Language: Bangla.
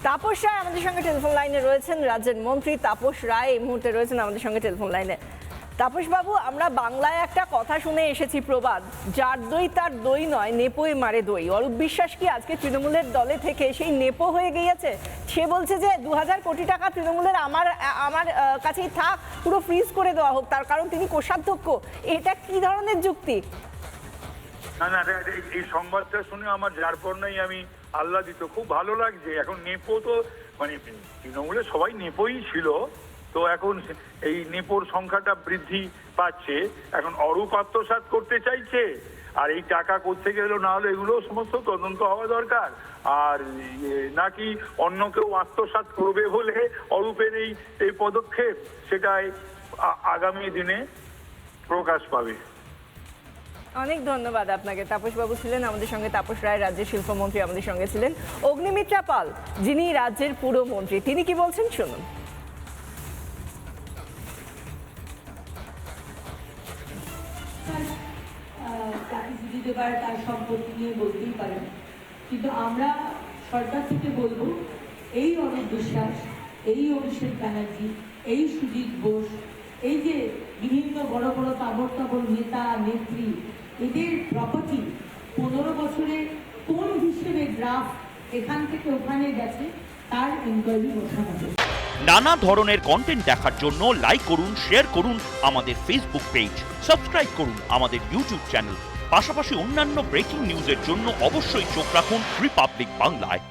তাপস রায় আমাদের সঙ্গে টেলিফোন লাইনে রয়েছেন। রাজ্যের মন্ত্রী তাপস রায় এই মুহূর্তে রয়েছেন আমাদের সঙ্গে টেলিফোন লাইনে। তাপস বাবু, আমরা বাংলায় একটা কথা শুনে এসেছি, প্রবাদ, যার দই তার দই নয়, নেপোয় মারে দই। অরূপ বিশ্বাস কি আজকে তৃণমূলের দলে থেকে সেই নেপো হয়ে গিয়েছে? সে বলছে যে 2000 কোটি টাকা তৃণমূলের আমার কাছেই থাক, পুরো ফ্রিজ করে দেওয়া হোক, তার কারণ তিনি কোষাধ্যক্ষ। এটা কি ধরনের যুক্তি? না না, এই সংবাদটা শুনে আমার যার পর্যন্তই আমি আহ্লাদিত, খুব ভালো লাগছে। এখন নেপো তো মানে তৃণমূলে সবাই নেপোই ছিল, তো এখন এই নেপোর সংখ্যাটা বৃদ্ধি পাচ্ছে। এখন অরূপ আত্মসাৎ করতে চাইছে, আর এই টাকা করতে গেল না হলে এগুলো সমস্ত তদন্ত হওয়া দরকার। আর নাকি অন্য কেউ আত্মসাৎ করবে বলে অরূপের এই পদক্ষেপ, সেটাই আগামী দিনে প্রকাশ পাবে। অনেক ধন্যবাদ আপনাকে। তাপস বাবু ছিলেন আমাদের সঙ্গে। তাপস রায় রাজ্যের শিল্পমন্ত্রী আমাদের সঙ্গে ছিলেন। অগ্নিমিত্রা পাল, যিনি রাজ্যের পুরমন্ত্রী, তিনি কি বলছেন শুনুন। তাকে যদি দেবার তার সম্পত্তি নিয়ে বলতেই পারেন, কিন্তু আমরা সরকার থেকে বলবো, এই অরূপ বিশ্বাস, এই অভিষেক ব্যানার্জি, এই সুজিত বোস, এই যে বিভিন্ন বড় বড় তাবড় নেতা নেত্রী, এদের প্রপার্টি 15 বছরে কোন হিসেবে ড্রাফট এখান থেকে ওখানে গেছে তার ইনকোয়ারি বসানো হবে। নানা ধরনের কন্টেন্ট দেখার জন্য লাইক করুন, শেয়ার করুন আমাদের ফেসবুক পেজ, সাবস্ক্রাইব করুন আমাদের ইউটিউব চ্যানেল। পাশাপাশি অন্যান্য ব্রেকিং নিউজের জন্য অবশ্যই চোখ রাখুন রিপাবলিক বাংলায়।